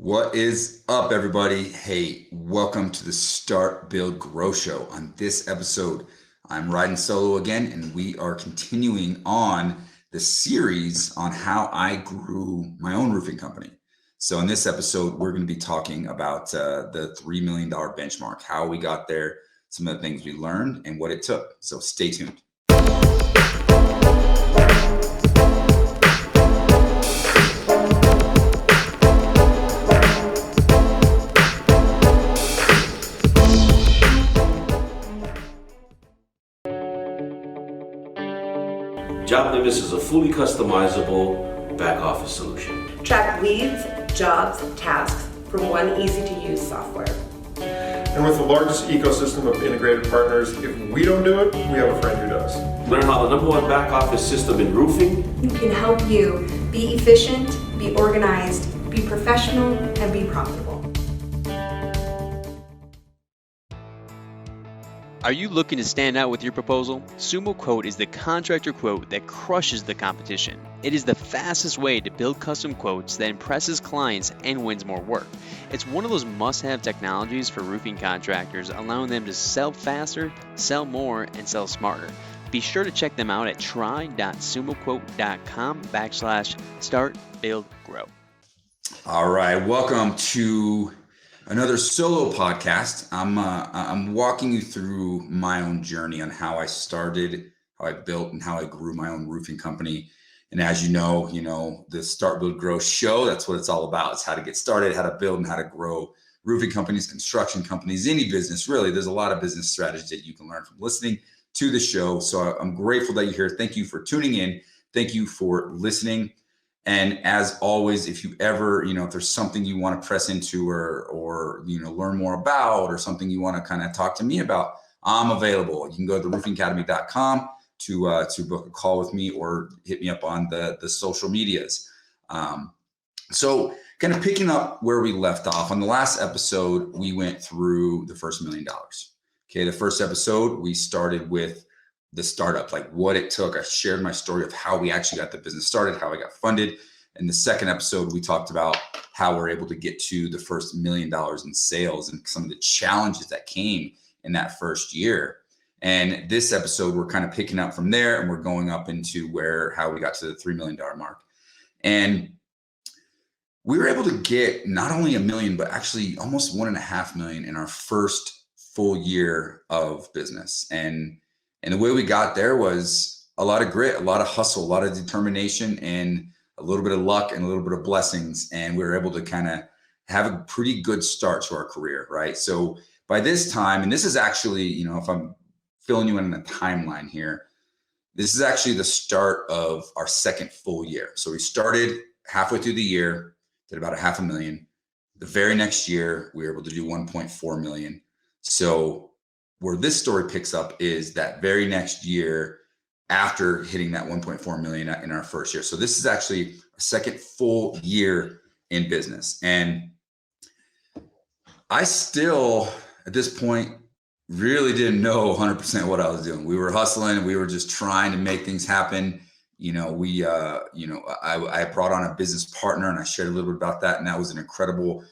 What is up, everybody? Hey, welcome to the Start, Build, Grow Show. On this episode, I'm riding solo again, and we are continuing on the series on how I grew my own roofing company. So in this episode, we're going to be talking about the $3 million benchmark, how we got there, some of the things we learned, and what it took. So stay tuned. JobNimbus is a fully customizable back office solution. Track leads, jobs, tasks from one easy-to-use software. And with the largest ecosystem of integrated partners, if we don't do it, we have a friend who does. Learn how the #1 back office system in roofing Can help you be efficient, be organized, be professional, and be profitable. Are you looking to stand out with your proposal? Sumo Quote is the contractor quote that crushes the competition. It is the fastest way to build custom quotes that impresses clients and wins more work. It's one of those must-have technologies for roofing contractors, allowing them to sell faster, sell more, and sell smarter. Be sure to check them out at try.sumoquote.com/start-build-grow. All right, welcome to another solo podcast. I'm walking you through my own journey on how I started, how I built, and how I grew my own roofing company. And as you know, the Start, Build, Grow show, that's what it's all about. It's how to get started, how to build, and how to grow roofing companies, construction companies, any business, really. There's a lot of business strategies that you can learn from listening to the show. So I'm grateful that you're here. Thank you for tuning in. Thank you for listening. And as always, if you ever, if there's something you want to press into or learn more about, or something you want to kind of talk to me about, I'm available. You can go to roofingacademy.com to book a call with me, or hit me up on the social medias. So kind of picking up where we left off on the last episode, we went through the first $1 million. Okay. The first episode, we started with the startup, like what it took. I shared my story of how we actually got the business started, how I got funded. In the second episode, we talked about how we're able to get to the first $1 million in sales and some of the challenges that came in that first year. And this episode, we're kind of picking up from there, and we're going up into how we got to the $3 million mark. And we were able to get not only $1 million, but actually almost $1.5 million in our first full year of business. And the way we got there was a lot of grit, a lot of hustle, a lot of determination, and a little bit of luck and a little bit of blessings. And we were able to kind of have a pretty good start to our career, right? So by this time, and this is actually, if I'm filling you in a timeline here, this is actually the start of our second full year. So we started halfway through the year, did about $500,000. The very next year, we were able to do 1.4 million. So where this story picks up is that very next year, after hitting that 1.4 million in our first year. So this is actually our second full year in business. And I still, at this point, really didn't know 100% what I was doing. We were hustling. We were just trying to make things happen. I brought on a business partner, and I shared a little bit about that. And that was an incredible,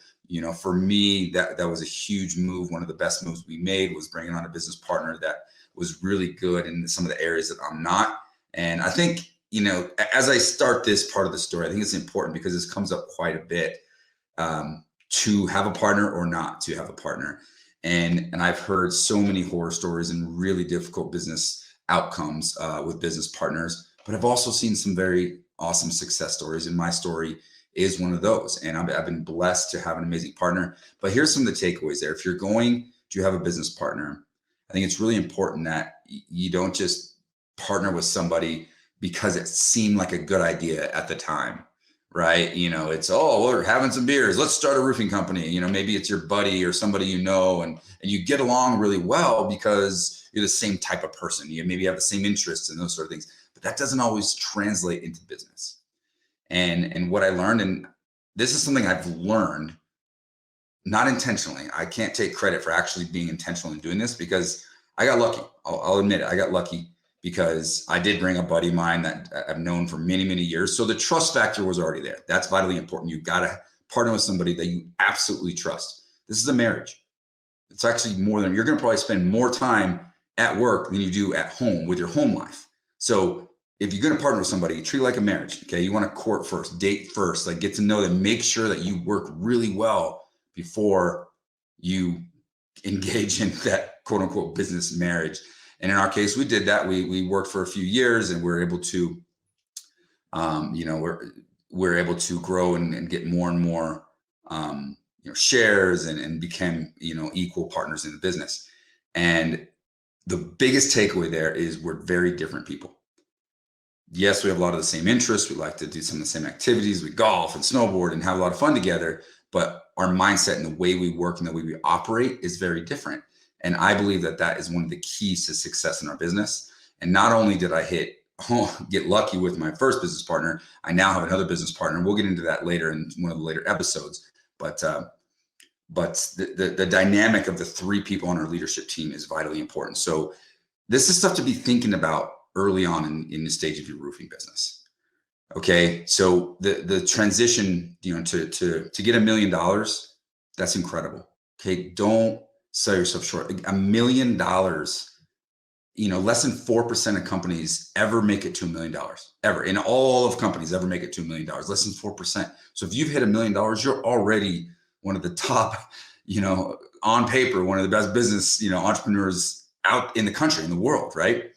for me, that was a huge move. One of the best moves we made was bringing on a business partner that was really good in some of the areas that I'm not. And I think, as I start this part of the story, I think it's important because this comes up quite a bit, to have a partner or not to have a partner. And I've heard so many horror stories and really difficult business outcomes with business partners, but I've also seen some very awesome success stories. And my story is one of those. And I've been blessed to have an amazing partner. But here's some of the takeaways there. If you're going to have a business partner, I think it's really important that you don't just partner with somebody because it seemed like a good idea at the time, right? It's, we're having some beers, let's start a roofing company. Maybe it's your buddy or somebody and you get along really well because you're the same type of person. You maybe have the same interests and those sort of things, but that doesn't always translate into business. And what I learned, and this is something I've learned, not intentionally. I can't take credit for actually being intentional in doing this because I got lucky. I'll admit it. I got lucky because I did bring a buddy of mine that I've known for many, many years. So the trust factor was already there. That's vitally important. You've got to partner with somebody that you absolutely trust. This is a marriage. It's actually more than, you're going to probably spend more time at work than you do at home with your home life. So if you're going to partner with somebody, treat it like a marriage. Okay. You want to court first, date first, like get to know them, make sure that you work really well before you engage in that quote unquote business marriage. And in our case, we did that. We worked for a few years and we're able to, we're able to grow and get more and more, shares and became, equal partners in the business. And the biggest takeaway there is we're very different people. Yes, we have a lot of the same interests. We like to do some of the same activities. We golf and snowboard and have a lot of fun together, but our mindset and the way we work and the way we operate is very different. And I believe that that is one of the keys to success in our business. And not only did I get lucky with my first business partner, I now have another business partner. We'll get into that later in one of the later episodes. But the dynamic of the three people on our leadership team is vitally important. So this is stuff to be thinking about early on in the stage of your roofing business. Okay, so the transition, to get $1 million, that's incredible. Okay, don't sell yourself short. $1 million, less than 4% of companies ever make it to $1 million, ever. In all of companies ever make it to $1 million, less than 4%. So if you've hit $1 million, you're already one of the top, on paper, one of the best business, entrepreneurs out in the country, in the world, right?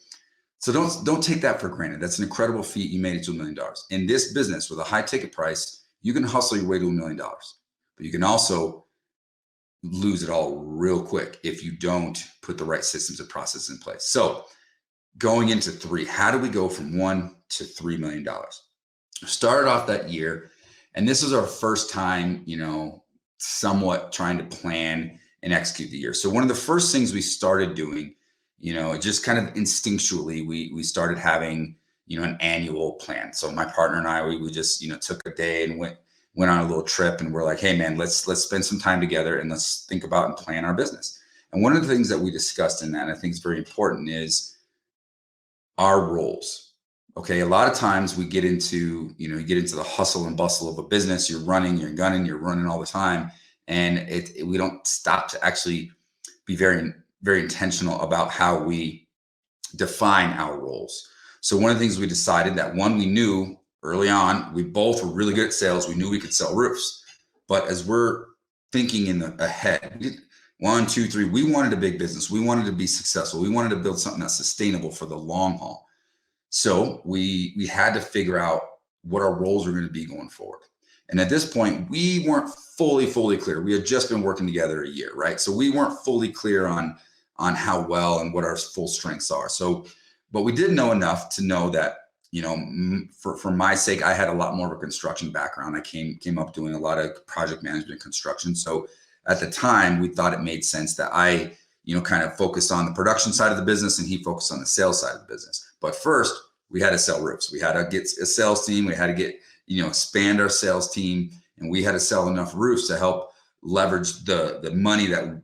So don't take that for granted. That's an incredible feat. You made it to $1 million. In this business with a high ticket price, you can hustle your way to $1 million, but you can also lose it all real quick if you don't put the right systems and processes in place. So going into 3, how do we go from $1 to $3 million? Started off that year, and this was our first time, somewhat trying to plan and execute the year. So one of the first things we started doing, just kind of instinctually, we started having, an annual plan. So my partner and I, we just, took a day and went on a little trip, and we're like, hey man, let's spend some time together and let's think about and plan our business. And one of the things that we discussed in that, and I think is very important, is our roles. Okay. A lot of times we get into, you get into the hustle and bustle of a business. You're running, you're gunning, you're running all the time. And we don't stop to actually be very, very intentional about how we define our roles. So one of the things we decided that we knew early on, we both were really good at sales. We knew we could sell roofs, but as we're thinking ahead, 1, 2, 3, we wanted a big business. We wanted to be successful. We wanted to build something that's sustainable for the long haul. So we had to figure out what our roles were going to be going forward. And at this point, we weren't fully clear. We had just been working together a year, right? So we weren't fully clear on how well and what our full strengths are. So, but we did know enough to know that, for my sake, I had a lot more of a construction background. I came up doing a lot of project management construction. So at the time, we thought it made sense that I, kind of focus on the production side of the business and he focused on the sales side of the business. But first, we had to sell roofs. We had to get a sales team. We had to get, expand our sales team, and we had to sell enough roofs to help leverage the money that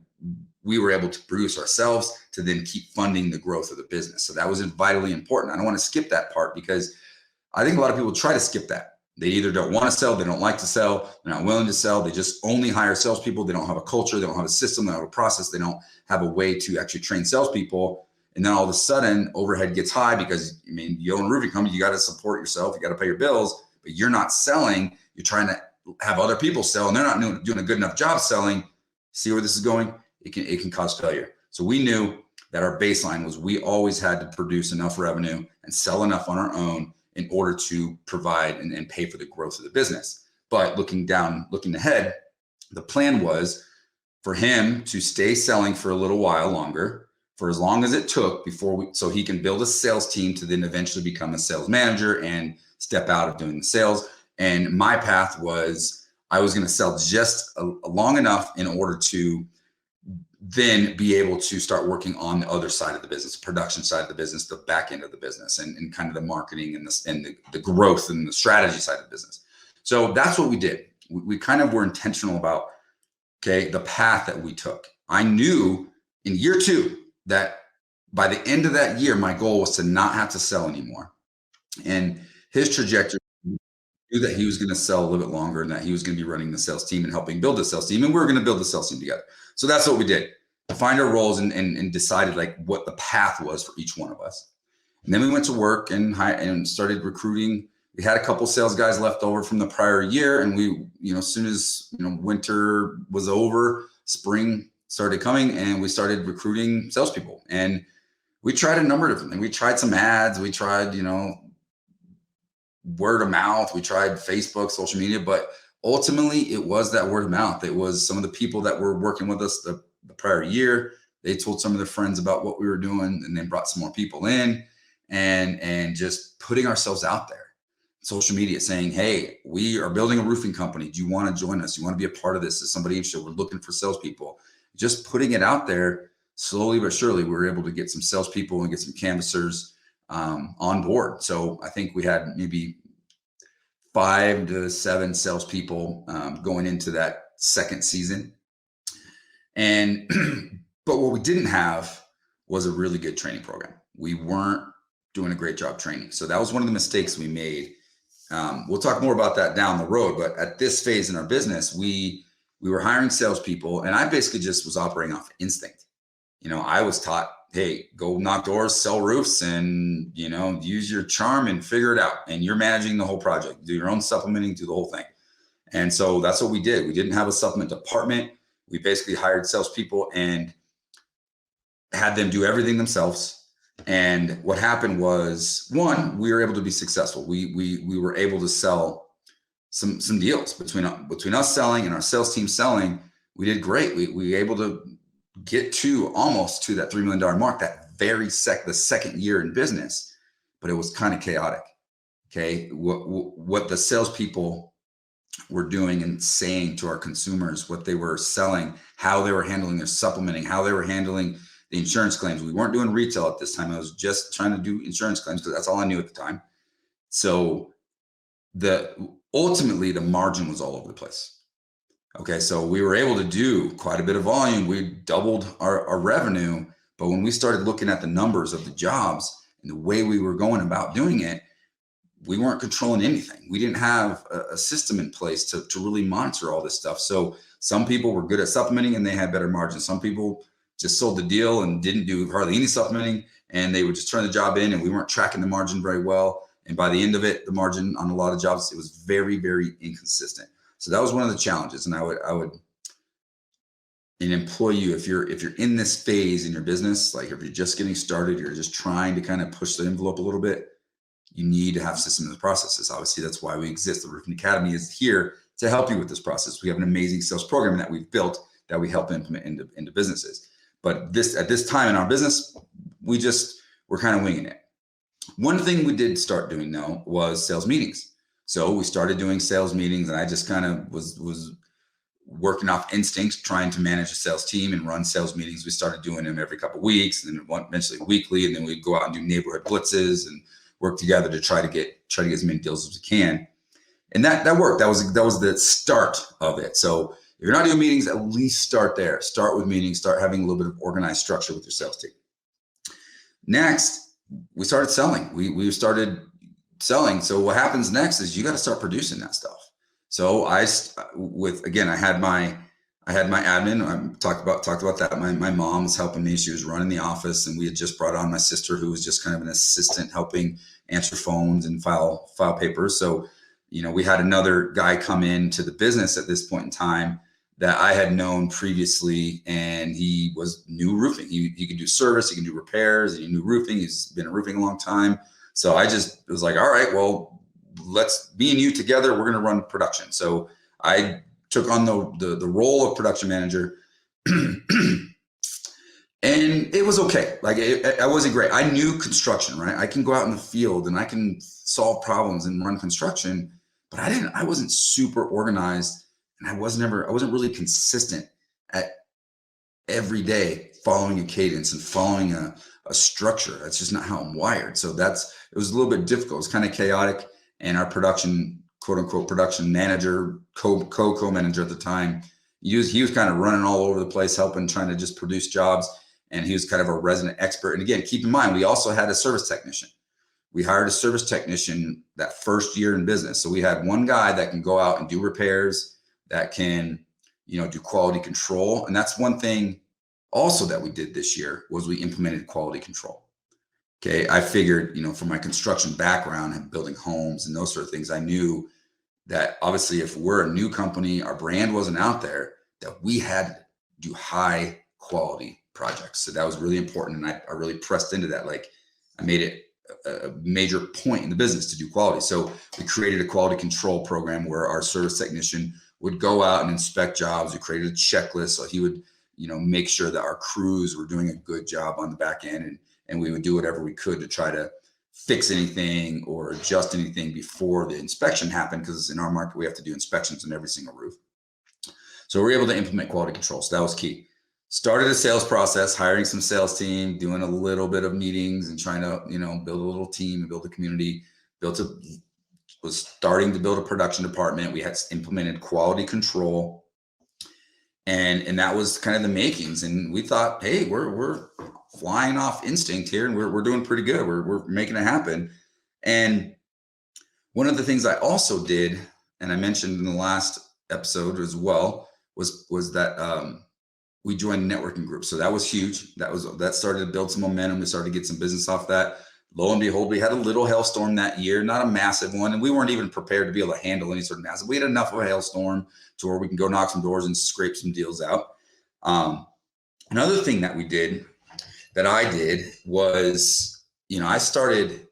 we were able to produce ourselves to then keep funding the growth of the business. So that was vitally important. I don't want to skip that part because I think a lot of people try to skip that. They either don't want to sell, they don't like to sell, they're not willing to sell, they just only hire salespeople, they don't have a culture, they don't have a system, they don't have a process, they don't have a way to actually train salespeople. And then all of a sudden, overhead gets high because, you own a roofing company, you got to support yourself, you got to pay your bills, but you're not selling, you're trying to have other people sell, and they're not doing a good enough job selling. See where this is going? It can cause failure. So we knew that our baseline was we always had to produce enough revenue and sell enough on our own in order to provide and pay for the growth of the business. But looking ahead, the plan was for him to stay selling for a little while longer, for as long as it took so he can build a sales team to then eventually become a sales manager and step out of doing the sales. And my path was I was going to sell just long enough in order to then be able to start working on the other side of the business, production side of the business, the back end of the business, and kind of the marketing and the growth and the strategy side of the business. So that's what we did. We kind of were intentional about, the path that we took. I knew in year 2 that by the end of that year, my goal was to not have to sell anymore. And his trajectory knew that he was going to sell a little bit longer and that he was going to be running the sales team and helping build the sales team. And we were going to build the sales team together. So that's what we did. Find our roles and decided like what the path was for each one of us. And then we went to work and started recruiting. We had a couple sales guys left over from the prior year. And we, as soon as, winter was over, spring started coming and we started recruiting salespeople. And we tried a number of different things. We tried some ads. We tried, word of mouth. We tried Facebook, social media, but ultimately it was that word of mouth. It was some of the people that were working with us the prior year. They told some of their friends about what we were doing and then brought some more people in and just putting ourselves out there. Social media saying, hey, we are building a roofing company. Do you want to join us? You want to be a part of this? Is somebody interested? We're looking for salespeople. Just putting it out there slowly but surely, we were able to get some salespeople and get some canvassers on board. So I think we had maybe 5 to 7 salespeople going into that second season. And, but what we didn't have was a really good training program. We weren't doing a great job training. So that was one of the mistakes we made. We'll talk more about that down the road, but at this phase in our business, we were hiring salespeople and I basically just was operating off instinct. I was taught, hey, go knock doors, sell roofs, and, use your charm and figure it out. And you're managing the whole project, do your own supplementing, do the whole thing. And so that's what we did. We didn't have a supplement department. We basically hired salespeople and had them do everything themselves. And what happened was, one, we were able to be successful. We were able to sell some deals between us selling and our sales team selling. We did great. We were able to get to almost to that $3 million mark that the second year in business, but it was kind of chaotic. Okay. What the salespeople were doing and saying to our consumers, what they were selling, how they were handling their supplementing, how they were handling the insurance claims. We weren't doing retail at this time. I was just trying to do insurance claims because that's all I knew at the time. So ultimately the margin was all over the place. Okay, so we were able to do quite a bit of volume. We doubled our revenue, but when we started looking at the numbers of the jobs and the way we were going about doing it, we weren't controlling anything. We didn't have a system in place to really monitor all this stuff. So some people were good at supplementing and they had better margins. Some people just sold the deal and didn't do hardly any supplementing and they would just turn the job in and we weren't tracking the margin very well. And by the end of it, the margin on a lot of jobs, it was very, very inconsistent. So that was one of the challenges. And I would employ you if you're in this phase in your business, like if you're just getting started, you're just trying to kind of push the envelope a little bit, you need to have systems and processes. Obviously, that's why we exist. The Roofing Academy is here to help you with this process. We have an amazing sales program that we've built that we help implement into businesses. But at this time in our business, we're kind of winging it. One thing we did start doing though was sales meetings. So we started doing sales meetings and I just kind of was working off instincts, trying to manage a sales team and run sales meetings. We started doing them every couple of weeks and then eventually weekly. And then we'd go out and do neighborhood blitzes and work together to try to get as many deals as we can. And that worked. That was the start of it. So if you're not doing meetings, at least start there. Start with meetings, start having a little bit of organized structure with your sales team. Next, we started selling. We started selling. So what happens next is you got to start producing that stuff. So I had my admin. I talked about that. My mom was helping me. She was running the office, and we had just brought on my sister, who was just kind of an assistant, helping answer phones and file papers. So, we had another guy come into the business at this point in time that I had known previously, and he was new roofing. He could do service, he can do repairs, and he knew roofing. He's been in roofing a long time. So I just was like, all right, well, me and you together, we're going to run production. So I took on the role of production manager and it was okay. Like I wasn't great. I knew construction, right? I can go out in the field and I can solve problems and run construction, but I wasn't super organized and I wasn't really consistent at every day following a cadence and following a structure. That's just not how I'm wired. So it was a little bit difficult. It was kind of chaotic. And our production, quote unquote, production manager, co-manager at the time, he was kind of running all over the place, trying to just produce jobs. And he was kind of a resident expert. And again, keep in mind, we also had a service technician. we hired a service technician that first year in business. So we had one guy that can go out and do repairs, that can, do quality control. And that's one thing also that we did this year was we implemented quality control. Okay. I figured, from my construction background and building homes and those sort of things, I knew that obviously if we're a new company, our brand wasn't out there, that we had to do high quality projects. So that was really important. And I really pressed into that. Like I made it a major point in the business to do quality. So we created a quality control program where our service technician would go out and inspect jobs. We created a checklist. So he would, make sure that our crews were doing a good job on the back end. And we would do whatever we could to try to fix anything or adjust anything before the inspection happened. Because in our market, we have to do inspections on every single roof. So we're able to implement quality control. So that was key. Started a sales process, hiring some sales team, doing a little bit of meetings and trying to, build a little team and build a community, was starting to build a production department. We had implemented quality control and that was kind of the makings. And we thought, hey, we're flying off instinct here and we're doing pretty good. We're making it happen. And one of the things I also did, and I mentioned in the last episode as well, was that, we joined a networking group. So that was huge. That started to build some momentum. We started to get some business off that. Lo and behold, we had a little hailstorm that year, not a massive one. And we weren't even prepared to be able to handle any sort of massive. We had enough of a hailstorm to where we can go knock some doors and scrape some deals out. Another thing that I did was, I started,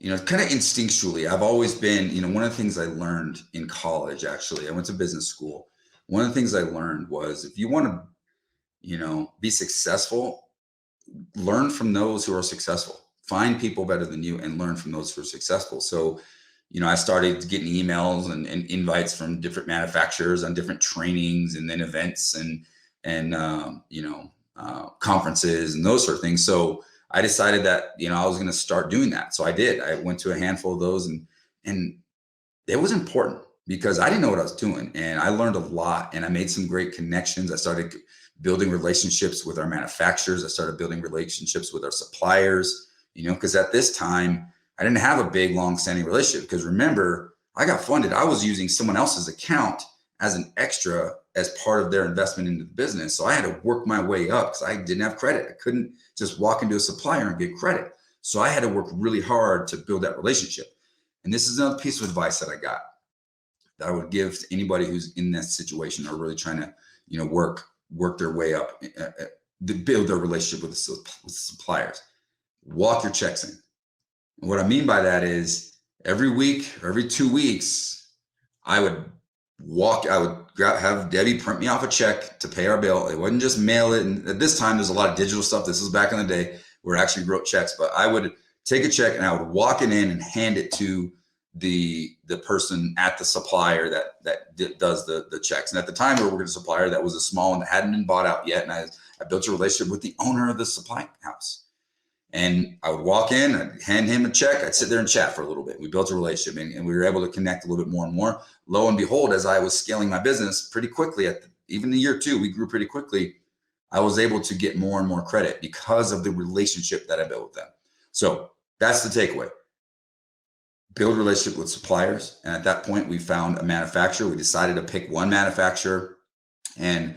kind of instinctually. I've always been, one of the things I learned in college, actually, I went to business school. One of the things I learned was if you want to, be successful, learn from those who are successful. Find people better than you and learn from those who are successful. So, I started getting emails and invites from different manufacturers on different trainings and then events and conferences and those sort of things. So I decided that, I was going to start doing that. So I did. I went to a handful of those and it was important because I didn't know what I was doing. And I learned a lot and I made some great connections. I started building relationships with our manufacturers. I started building relationships with our suppliers, because at this time I didn't have a big long-standing relationship. Because remember, I got funded. I was using someone else's account as an extra as part of their investment into the business. So I had to work my way up because I didn't have credit. I couldn't just walk into a supplier and get credit. So I had to work really hard to build that relationship. And this is another piece of advice that I got that I would give to anybody who's in that situation or really trying to, work their way up, to build their relationship with the suppliers. Walk your checks in. And what I mean by that is every week or every 2 weeks, I would have Debbie print me off a check to pay our bill. It wasn't just mail it. And at this time, there's a lot of digital stuff. This was back in the day where I actually wrote checks, but I would take a check and I would walk it in and hand it to the person at the supplier that does the checks. And at the time we were working with a supplier that was a small one that hadn't been bought out yet. And I built a relationship with the owner of the supply house. And I would walk in, I'd hand him a check. I'd sit there and chat for a little bit. We built a relationship and we were able to connect a little bit more and more. Lo and behold, as I was scaling my business pretty quickly, even the year 2, we grew pretty quickly. I was able to get more and more credit because of the relationship that I built with them. So that's the takeaway. Build a relationship with suppliers. And at that point, we found a manufacturer. We decided to pick one manufacturer, and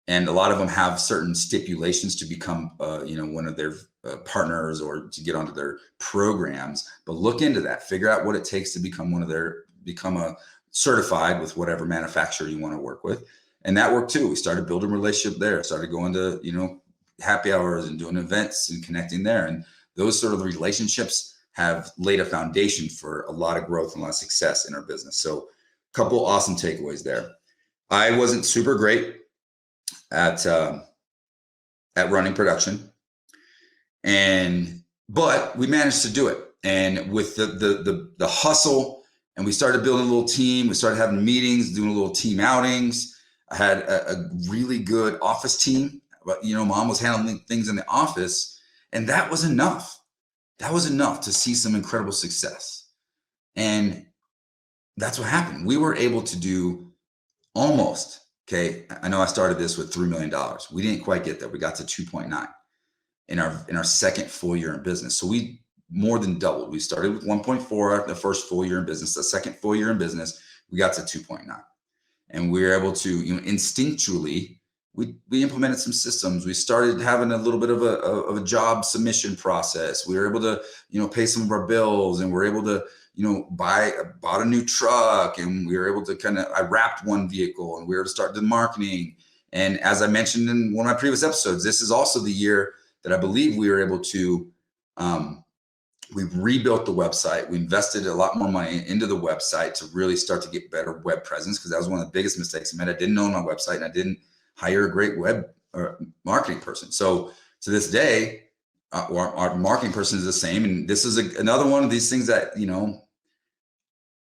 a lot of them have certain stipulations to become, one of their partners or to get onto their programs. But look into that. Figure out what it takes to become a certified with whatever manufacturer you want to work with. And that worked too. We started building a relationship there. Started going to, happy hours and doing events and connecting there. And those sort of relationships have laid a foundation for a lot of growth and a lot of success in our business. So a couple awesome takeaways there. I wasn't super great at running production, but we managed to do it. And with the hustle, and we started building a little team, we started having meetings, doing a little team outings. I had a really good office team, but mom was handling things in the office, and that was enough. That was enough to see some incredible success. And that's what happened. We were able to do almost, I know I started this with $3 million. We didn't quite get there. We got to 2.9 in our second full year in business. So we more than doubled. We started with 1.4 the first full year in business. The second full year in business, we got to 2.9. And we were able to, instinctually, we implemented some systems. We started having a little bit of a job submission process. We were able to, pay some of our bills, and we're able to, bought a new truck, and we were able to I wrapped one vehicle, and we were able to start the marketing. And as I mentioned in one of my previous episodes, this is also the year that I believe we were able to, we rebuilt the website. We invested a lot more money into the website to really start to get better web presence, because that was one of the biggest mistakes I made. I didn't own my website, and I didn't hire a great web or marketing person. So to this day, our marketing person is the same. And this is another one of these things that,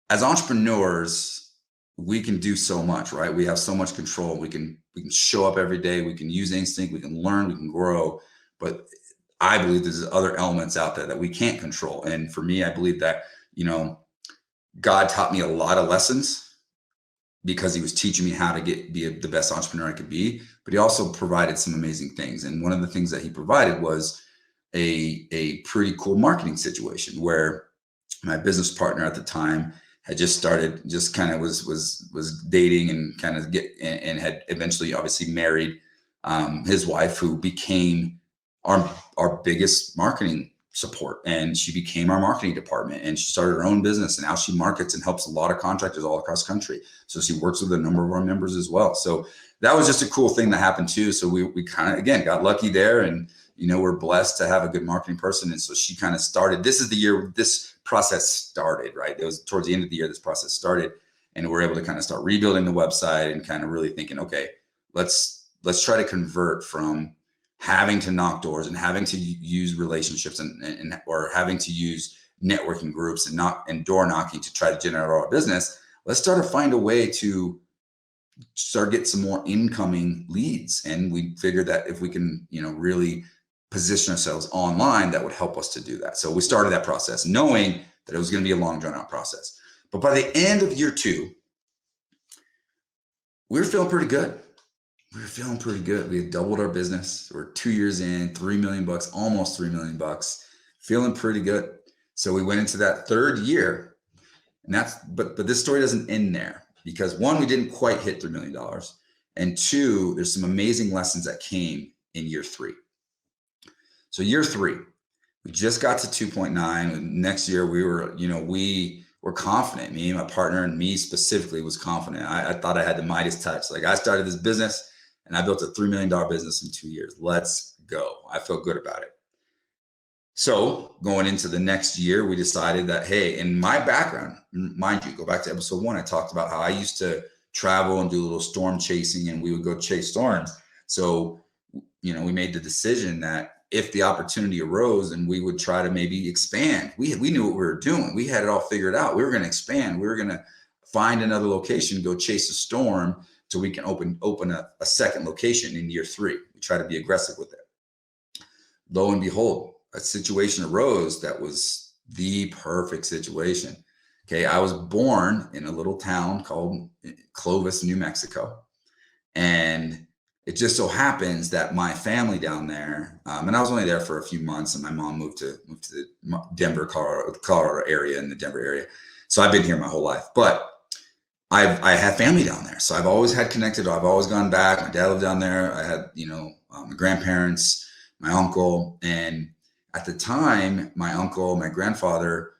as entrepreneurs, we can do so much, right? We have so much control. We can show up every day. We can use instinct. We can learn. We can grow. But I believe there's other elements out there that we can't control. And for me, I believe that, God taught me a lot of lessons because he was teaching me how to be the best entrepreneur I could be. But he also provided some amazing things. And one of the things that he provided was a pretty cool marketing situation where my business partner at the time had just started, just kind of was dating and kind of and had eventually obviously married his wife, who became our biggest marketing support. And she became our marketing department, and she started her own business, and now she markets and helps a lot of contractors all across the country. So she works with a number of our members as well. So that was just a cool thing that happened too. So we kind of, again, got lucky there, and, we're blessed to have a good marketing person. And so she kind of started, this is the year this process started, right? It was towards the end of the year, this process started, and we're able to kind of start rebuilding the website and kind of really thinking, okay, let's try to convert from having to knock doors and having to use relationships and or having to use networking groups and door knocking to try to generate our business. Let's start to find a way to start get some more incoming leads. And we figured that if we can, really position ourselves online, that would help us to do that. So we started that process knowing that it was going to be a long drawn out process. But by the end of year 2, we were feeling pretty good. We had doubled our business. We're 2 years in, $3 million, almost $3 million, feeling pretty good. So we went into that third year, and but this story doesn't end there, because 1, we didn't quite hit $3 million. And 2, there's some amazing lessons that came in year 3. So year 3, we just got to 2.9. Next year we were, we were confident. Me and my partner, and me specifically, was confident. I thought I had the Midas touch. Like, I started this business and I built a $3 million business in 2 years. Let's go. I feel good about it. So going into the next year, we decided that, hey, in my background, mind you, go back to episode 1, I talked about how I used to travel and do a little storm chasing, and we would go chase storms. So, we made the decision that if the opportunity arose, and we would try to maybe expand. We knew what we were doing. We had it all figured out. We were going to expand. We were going to find another location, go chase a storm, so we can open a second location in year 3. We try to be aggressive with it. Lo and behold, a situation arose that was the perfect situation. Okay, I was born in a little town called Clovis, New Mexico, and it just so happens that my family down there, and I was only there for a few months, and my mom moved to the Denver, Colorado area, in the Denver area. So I've been here my whole life, but I had family down there. So I've always had connected. I've always gone back. My dad lived down there. I had, my grandparents, my uncle. And at the time, my uncle, my grandfather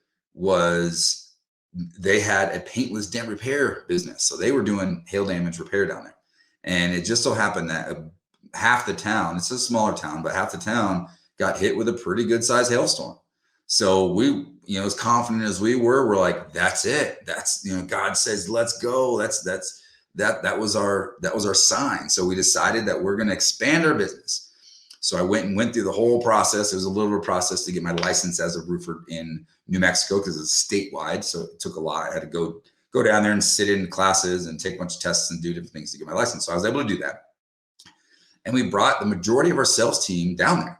they had a paintless dent repair business. So they were doing hail damage repair down there. And it just so happened that half the town, it's a smaller town, but half the town got hit with a pretty good sized hailstorm. So we, as confident as we were, we're like, that's it. That's, God says, let's go. That was our sign. So we decided that we're going to expand our business. So I went through the whole process. It was a little bit of a process to get my license as a roofer in New Mexico, because it's statewide. So it took a lot. I had to go down there and sit in classes and take a bunch of tests and do different things to get my license. So I was able to do that. And we brought the majority of our sales team down there.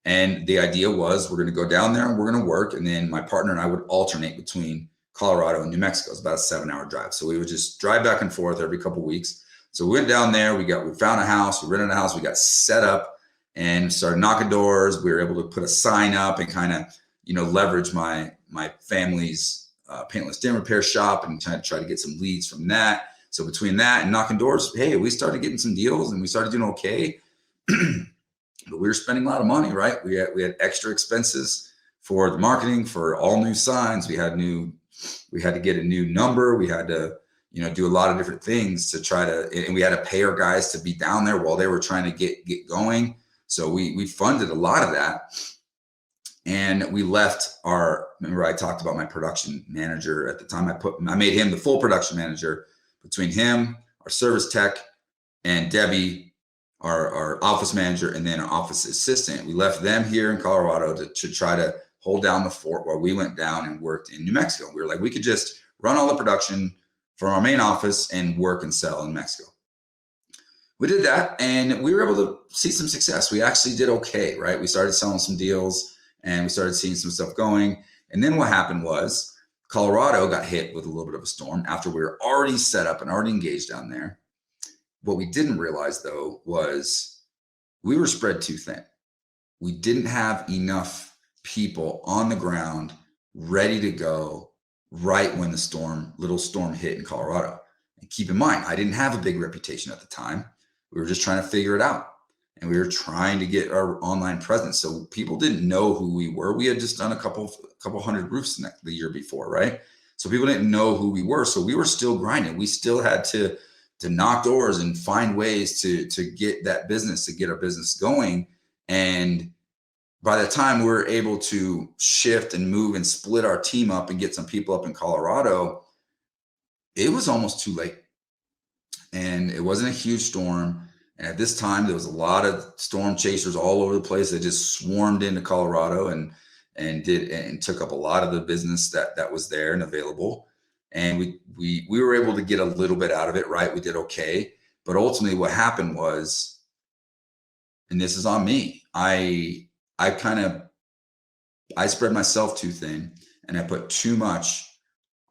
And the idea was, we're going to go down there and we're going to work. And then my partner and I would alternate between Colorado and New Mexico. It's about a 7-hour drive. So we would just drive back and forth every couple of weeks. So we went down there, we found a house, we rented a house, we got set up and started knocking doors. We were able to put a sign up and kind of leverage my family's paintless dam repair shop and try to get some leads from that. So between that and knocking doors, hey, we started getting some deals and we started doing okay. But we were spending a lot of money, right? We had extra expenses for the marketing, for all new signs. We had to get a new number. We had to, do a lot of different things to try to, and we had to pay our guys to be down there while they were trying to get going. So we funded a lot of that. And we left remember I talked about my production manager at the time. I made him the full production manager. Between him, our service tech, and Debbie, our office manager, and then our office assistant, we left them here in Colorado to try to hold down the fort while we went down and worked in New Mexico. We were like, we could just run all the production from our main office and work and sell in Mexico. We did that and we were able to see some success. We actually did okay, right? We started selling some deals and we started seeing some stuff going. And then what happened was Colorado got hit with a little bit of a storm after we were already set up and already engaged down there. What we didn't realize though was we were spread too thin. We didn't have enough people on the ground ready to go right when the little storm hit in Colorado. And keep in mind, I didn't have a big reputation at the time. We were just trying to figure it out. And we were trying to get our online presence. So people didn't know who we were. We had just done a couple hundred roofs the year before, right? So people didn't know who we were. So we were still grinding. We still had to knock doors and find ways to get that business, to get our business going. And by the time we were able to shift and move and split our team up and get some people up in Colorado, it was almost too late. And it wasn't a huge storm. And at this time, there was a lot of storm chasers all over the place that just swarmed into Colorado and took up a lot of the business that was there and available. And we were able to get a little bit out of it, right? We did okay. But ultimately what happened was, and this is on me, I spread myself too thin and I put too much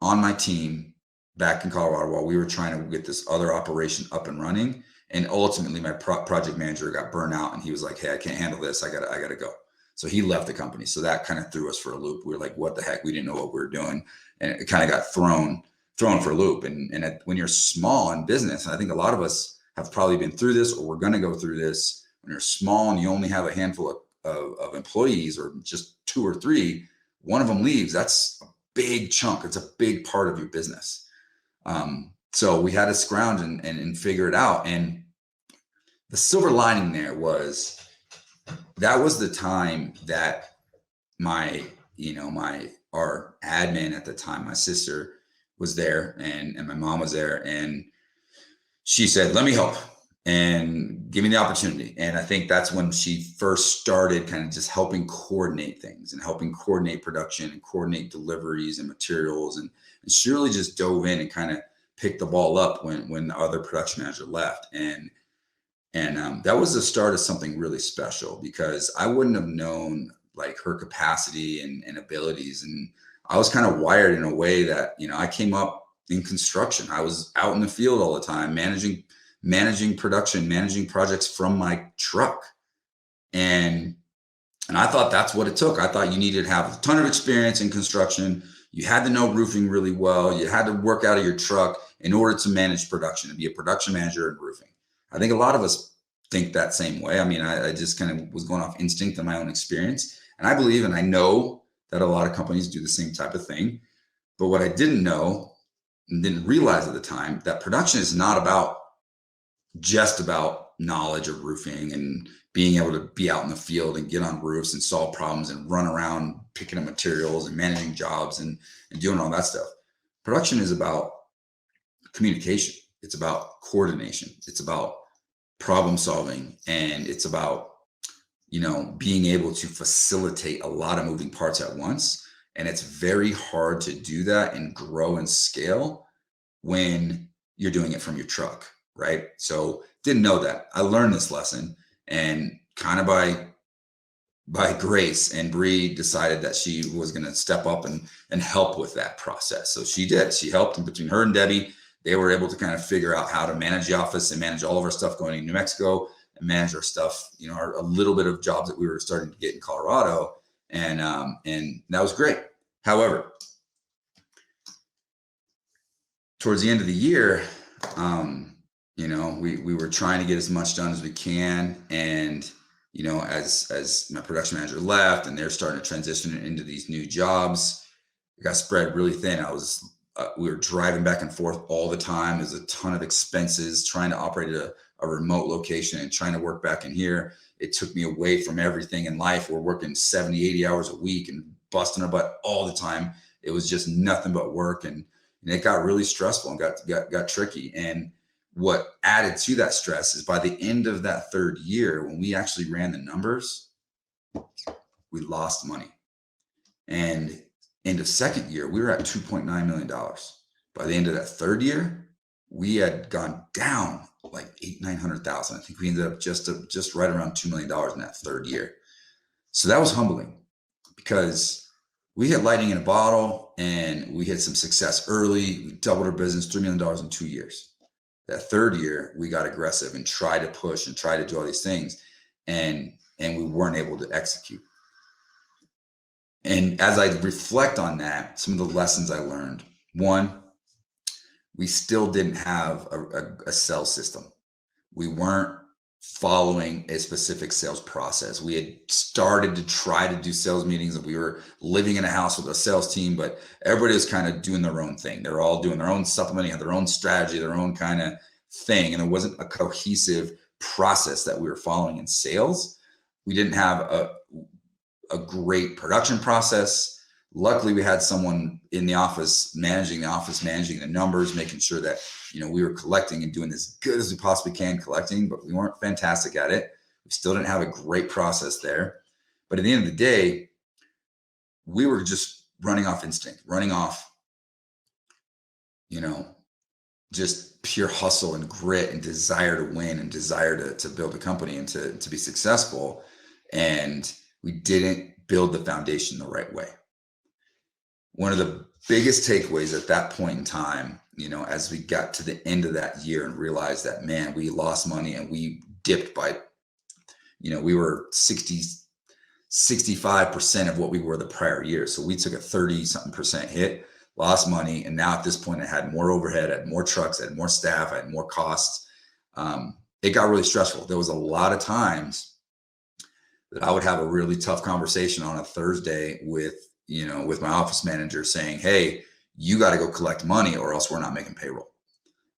on my team back in Colorado while we were trying to get this other operation up and running. And ultimately my project manager got burnt out and he was like, hey, I can't handle this. I gotta go. So he left the company. So that kind of threw us for a loop. We were like, what the heck? We didn't know what we were doing. And it kind of got thrown for a loop. And when you're small in business, and I think a lot of us have probably been through this or we're going to go through this, when you're small and you only have a handful of employees or just 2 or 3, one of them leaves, that's a big chunk. It's a big part of your business. So we had to scrounge and figure it out. And the silver lining there was that was the time that our admin at the time, my sister was there and my mom was there and she said, let me help and give me the opportunity. And I think that's when she first started kind of just helping coordinate things and helping coordinate production and coordinate deliveries and materials. And she really just dove in and kind of picked the ball up when the other production manager left. And that was the start of something really special because I wouldn't have known like her capacity and abilities. And I was kind of wired in a way that, I came up in construction. I was out in the field all the time, managing production, managing projects from my truck. And I thought that's what it took. I thought you needed to have a ton of experience in construction. You had to know roofing really well. You had to work out of your truck in order to manage production and be a production manager in roofing. I think a lot of us think that same way. I mean, I just kind of was going off instinct and my own experience. And I believe, and I know that a lot of companies do the same type of thing. But what I didn't know and didn't realize at the time, that production is not just about knowledge of roofing and being able to be out in the field and get on roofs and solve problems and run around picking up materials and managing jobs and doing all that stuff. Production is about communication. It's about coordination. It's about problem solving. And it's about, being able to facilitate a lot of moving parts at once. And it's very hard to do that and grow and scale when you're doing it from your truck, right? So didn't know that. I learned this lesson and kind of by grace, and Bree decided that she was going to step up and help with that process. So she did. She helped, and between her and Debbie, they were able to kind of figure out how to manage the office and manage all of our stuff going to New Mexico and manage our stuff, a little bit of jobs that we were starting to get in Colorado. and that was great. However, towards the end of the year, we were trying to get as much done as we can, and as my production manager left and they're starting to transition into these new jobs, it got spread really thin. We were driving back and forth all the time. There's a ton of expenses trying to operate a remote location and trying to work back in here. It took me away from everything in life. We're working 70, 80 hours a week and busting our butt all the time. It was just nothing but work, and it got really stressful and got tricky. And what added to that stress is by the end of that third year, when we actually ran the numbers, we lost money. And end of second year, we were at $2.9 million. By the end of that third year, we had gone down like $900,000. I think we ended up just right around $2 million in that third year. So that was humbling, because we hit lightning in a bottle and we had some success early. We doubled our business, $3 million in 2 years. That third year, we got aggressive and tried to push and try to do all these things, and we weren't able to execute. And as I reflect on that, some of the lessons I learned: one, we still didn't have a sales system. We weren't following a specific sales process. We had started to try to do sales meetings, and we were living in a house with a sales team, but everybody was kind of doing their own thing. They're all doing their own supplementing, had their own strategy, their own kind of thing. And it wasn't a cohesive process that we were following in sales. We didn't have a great production process. Luckily, we had someone in the office, managing the numbers, making sure that, we were collecting and doing as good as we possibly can collecting, but we weren't fantastic at it. We still didn't have a great process there. But at the end of the day, we were just running off instinct, running off, just pure hustle and grit and desire to win and desire to build a company and to be successful. And we didn't build the foundation the right way. One of the biggest takeaways at that point in time, as we got to the end of that year and realized that, man, we lost money and we dipped by, we were 65% of what we were the prior year. So we took a 30-something% hit, lost money. And now at this point, I had more overhead, I had more trucks, I had more staff, I had more costs. It got really stressful. There was a lot of times that I would have a really tough conversation on a Thursday with my office manager saying, hey, you got to go collect money or else we're not making payroll.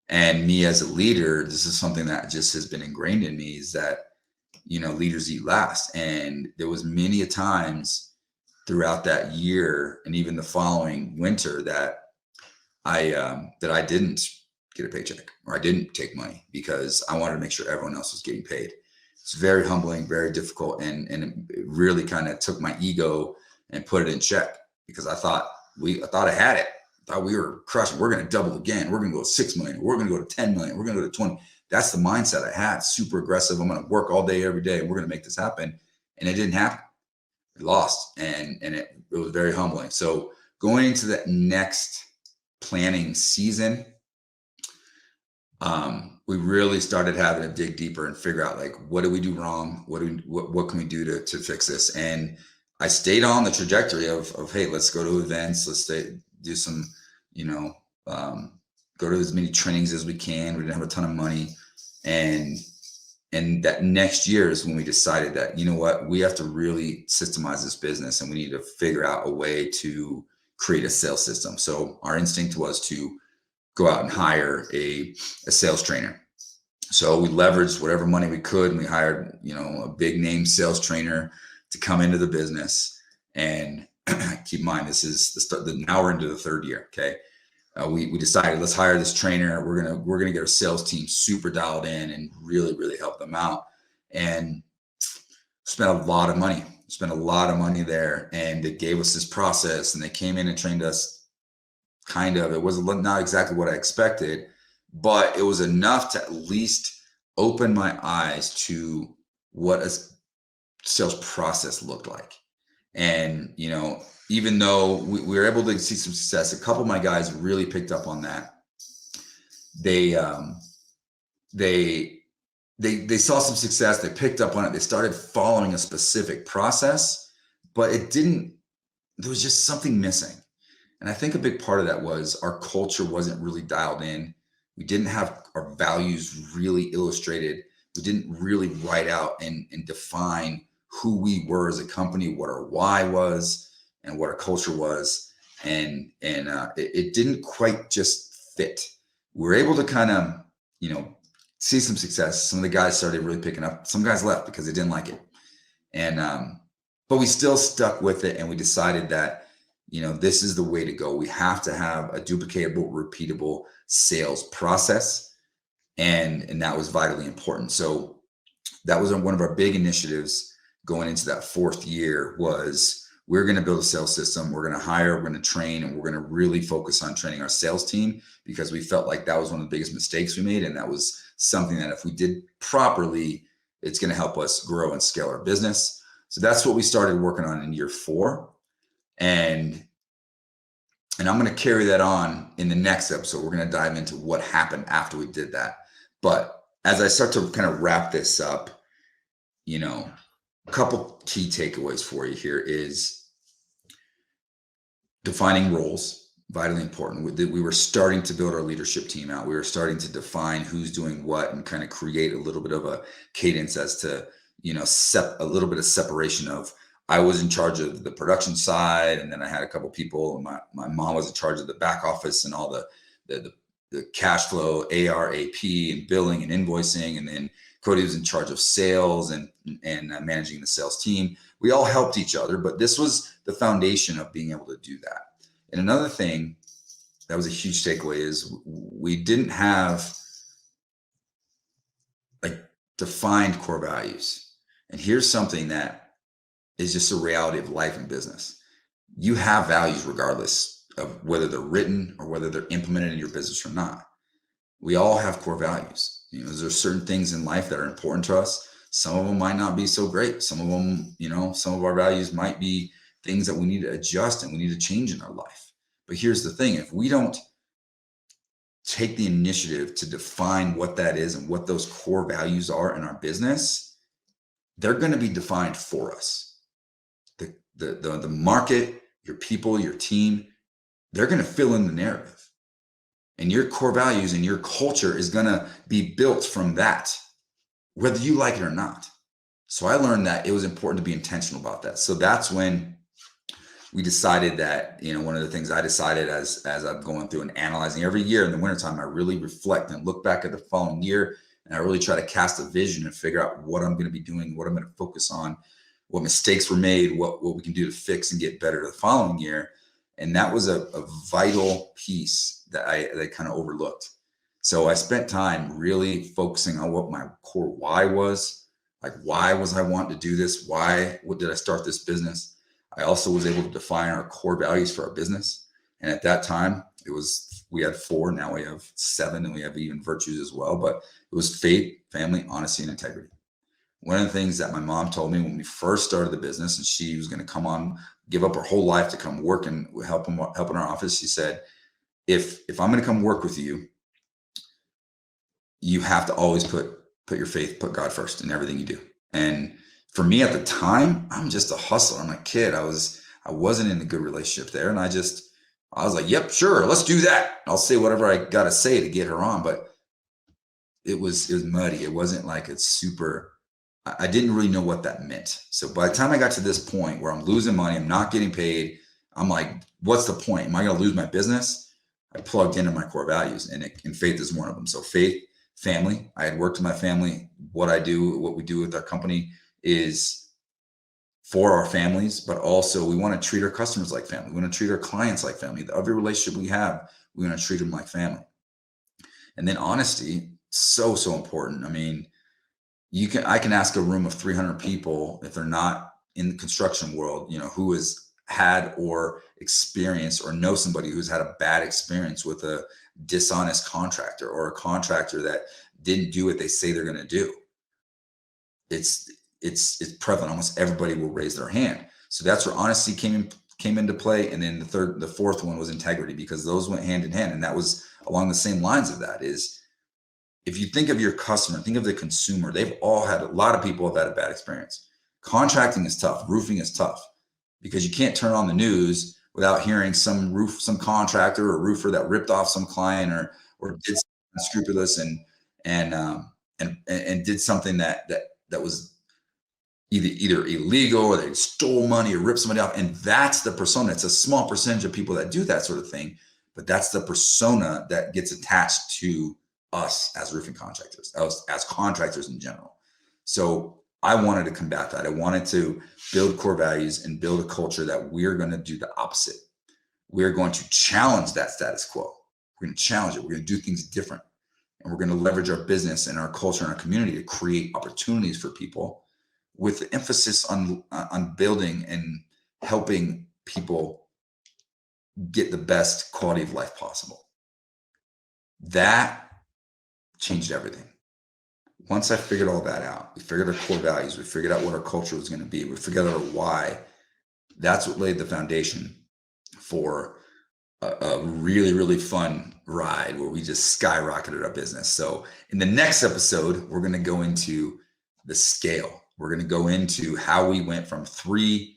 And me as a leader, this is something that just has been ingrained in me, is that, leaders eat last. And there was many a times throughout that year and even the following winter that I didn't get a paycheck or I didn't take money because I wanted to make sure everyone else was getting paid. It's very humbling, very difficult. And it really kind of took my ego and put it in check, because I thought I had it. I thought we were crushing. We're going to double again. We're going to go to 6 million. We're going to go to 10 million. We're going to go to 20. That's the mindset I had. Super aggressive. I'm going to work all day, every day. And we're going to make this happen. And it didn't happen. We lost. And it was very humbling. So going into that next planning season, we really started having to dig deeper and figure out, like, what do we do wrong? What can we do to fix this? And I stayed on the trajectory of hey, let's go to events. Let's do some, go to as many trainings as we can. We didn't have a ton of money. And that next year is when we decided that, we have to really systemize this business and we need to figure out a way to create a sales system. So our instinct was to go out and hire a sales trainer. So we leveraged whatever money we could, and we hired, a big name sales trainer to come into the business. And keep in mind, this is now we're into the third year. Okay. We decided, let's hire this trainer. We're going to get our sales team super dialed in and really, really help them out. And spent a lot of money there. And they gave us this process, and they came in and trained us. It was not exactly what I expected, but it was enough to at least open my eyes to what a sales process looked like. And, even though we were able to see some success, a couple of my guys really picked up on that. They saw some success. They picked up on it. They started following a specific process, but there was just something missing. And I think a big part of that was our culture wasn't really dialed in. We didn't have our values really illustrated. We didn't really write out and define who we were as a company, what our why was, and what our culture was. And it didn't quite just fit. We were able to kind of, see some success. Some of the guys started really picking up. Some guys left because they didn't like it. And, but we still stuck with it, and we decided that, this is the way to go. We have to have a duplicatable, repeatable sales process. And that was vitally important. So that was one of our big initiatives going into that fourth year was we're going to build a sales system. We're going to hire, we're going to train, and we're going to really focus on training our sales team, because we felt like that was one of the biggest mistakes we made. And that was something that if we did properly, it's going to help us grow and scale our business. So that's what we started working on in year 4. And I'm going to carry that on in the next episode. We're going to dive into what happened after we did that. But as I start to kind of wrap this up, a couple key takeaways for you here is defining roles, vitally important. We were starting to build our leadership team out. We were starting to define who's doing what and kind of create a little bit of a cadence as to, a little bit of separation of, I was in charge of the production side, and then I had a couple people. My mom was in charge of the back office and all the cash flow, AR, AP, and billing and invoicing, and then Cody was in charge of sales and managing the sales team. We all helped each other, but this was the foundation of being able to do that. And another thing that was a huge takeaway is we didn't have defined core values. And here's something that is just a reality of life and business. You have values regardless of whether they're written or whether they're implemented in your business or not. We all have core values. There's certain things in life that are important to us. Some of them might not be so great. Some of them, some of our values might be things that we need to adjust and we need to change in our life. But here's the thing. If we don't take the initiative to define what that is and what those core values are in our business, they're going to be defined for us. The market, your people, your team, they're going to fill in the narrative. And your core values and your culture is going to be built from that, whether you like it or not. So I learned that it was important to be intentional about that. So that's when we decided that, one of the things I decided as I'm going through and analyzing every year in the wintertime, I really reflect and look back at the following year. And I really try to cast a vision and figure out what I'm going to be doing, what I'm going to focus on, what mistakes were made, what we can do to fix and get better the following year. And that was a vital piece that I kind of overlooked. So I spent time really focusing on what my core why was. Why was I wanting to do this? What did I start this business? I also was able to define our core values for our business. And at that time, we had 4, now we have 7, and we have even virtues as well. But it was faith, family, honesty, and integrity. One of the things that my mom told me when we first started the business, and she was going to come on, give up her whole life to come work and help in our office, she said, if I'm going to come work with you, you have to always put your faith, put God first in everything you do. And for me at the time, I'm just a hustler. I'm a kid. I wasn't in a good relationship there. And I was like, yep, sure, let's do that. I'll say whatever I got to say to get her on. But it was muddy. It wasn't like it's super, I didn't really know what that meant. So by the time I got to this point where I'm losing money, I'm not getting paid, I'm like, what's the point? Am I going to lose my business? I plugged into my core values, and faith is one of them. So faith, family. I had worked with my family. What we do with our company is for our families, but also we want to treat our customers like family. We want to treat our clients like family. Every relationship we have, we want to treat them like family. And then honesty, so important. I mean, I can ask a room of 300 people, if they're not in the construction world, who has had or experienced or know somebody who's had a bad experience with a dishonest contractor or a contractor that didn't do what they say they're going to do. It's prevalent. Almost everybody will raise their hand. So that's where honesty came into play. And then the fourth one was integrity, because those went hand in hand. And that was along the same lines of that is, if you think of your customer, think of the consumer, a lot of people have had a bad experience. Contracting is tough. Roofing is tough. because you can't turn on the news without hearing some contractor or roofer that ripped off some client or did something unscrupulous and did something that was either illegal, or they stole money or ripped somebody off. And that's the persona. It's a small percentage of people that do that sort of thing, but that's the persona that gets attached to us as roofing contractors, as contractors in general. So I wanted to combat that. I wanted to build core values and build a culture that we're going to do the opposite. We're going to challenge that status quo. We're going to challenge it. We're going to do things different. And we're going to leverage our business and our culture and our community to create opportunities for people, with the emphasis on building and helping people get the best quality of life possible. That changed everything. Once I figured all that out, we figured our core values, we figured out what our culture was going to be, we figured out our why. That's what laid the foundation for a really, really fun ride where we just skyrocketed our business. So in the next episode, we're going to go into the scale. We're going to go into how we went from $3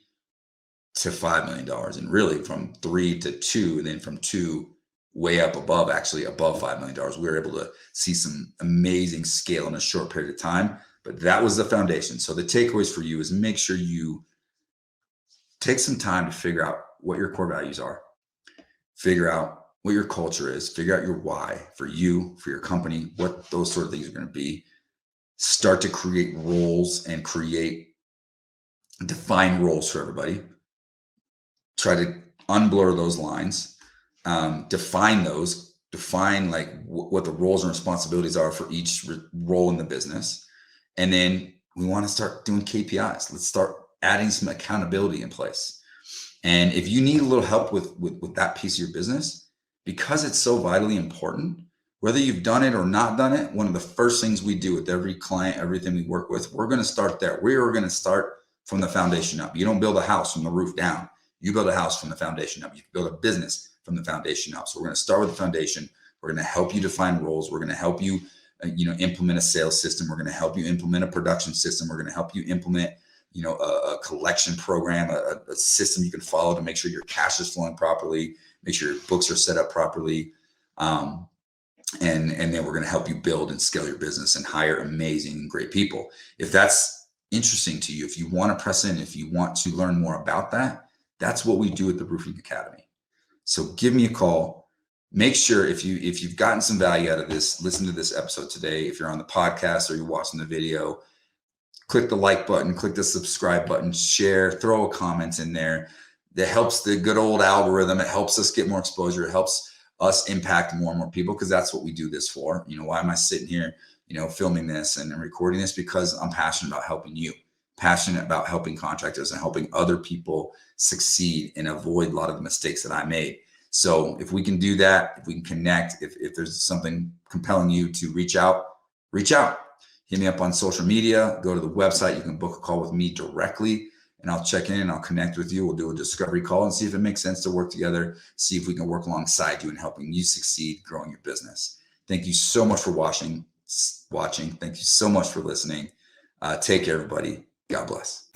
to $5 million, and really from 3 to 2, and then from 2 way up above, actually above $5 million. We were able to see some amazing scale in a short period of time, but that was the foundation. So the takeaways for you is make sure you take some time to figure out what your core values are, figure out what your culture is, figure out your why for you, for your company, what those sort of things are going to be. Start to create roles and define roles for everybody. Try to unblur those lines, define like what the roles and responsibilities are for each role in the business. And then we want to start doing KPIs. Let's start adding some accountability in place. And if you need a little help with that piece of your business, because it's so vitally important, whether you've done it or not done it, one of the first things we do with every client, everything we work with, we're going to start there. We are going to start from the foundation up. You don't build a house from the roof down. You build a house from the foundation up. You build a business from the foundation up. So we're going to start with the foundation. We're going to help you define roles. We're going to help you, implement a sales system. We're going to help you implement a production system. We're going to help you implement, a collection program, a system you can follow to make sure your cash is flowing properly, make sure your books are set up properly. And then we're going to help you build and scale your business and hire amazing, great people. If that's interesting to you, if you want to press in, if you want to learn more about that, that's what we do at the Roofing Academy. So give me a call. Make sure if you've gotten some value out of this, listen to this episode today. If you're on the podcast or you're watching the video, click the like button, click the subscribe button, share, throw a comment in there. That helps the good old algorithm. It helps us get more exposure. It helps us impact more and more people, because that's what we do this for. Why am I sitting here, filming this and recording this? Because I'm passionate about helping you, passionate about helping contractors and helping other people succeed and avoid a lot of the mistakes that I made. So if we can do that, if we can connect, if there's something compelling you to reach out, hit me up on social media, go to the website. You can book a call with me directly, and I'll check in and I'll connect with you. We'll do a discovery call and see if it makes sense to work together, see if we can work alongside you in helping you succeed, growing your business. Thank you so much for watching. Thank you so much for listening. Take care, everybody. God bless.